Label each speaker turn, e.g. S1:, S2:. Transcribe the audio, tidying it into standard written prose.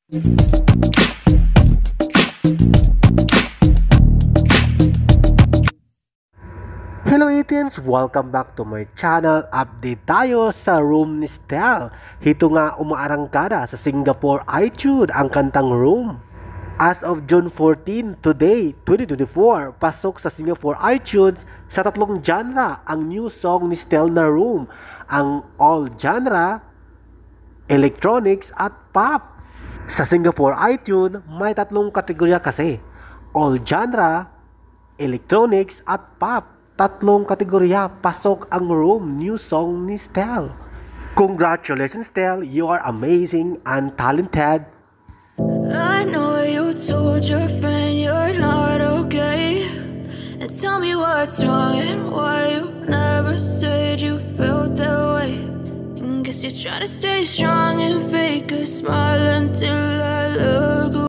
S1: Hello Etians! Welcome back to my channel. Update tayo sa Room ni Stell. Hito nga umaarangkada sa Singapore iTunes ang kantang Room. As of June 14, today, 2024, pasok sa Singapore iTunes sa tatlong genre ang new song ni Stell na Room. Ang all genre, electronics at pop. Sa Singapore iTunes, may tatlong kategorya kasi. All genre, electronics at pop. Tatlong kategorya, pasok ang Room new song ni Stell. Congratulations Stell, you are amazing and talented.
S2: I know you told your friend you're not okay, and tell me what's wrong and why you never said you felt that way. And guess you're trying to stay strong and fake a smile until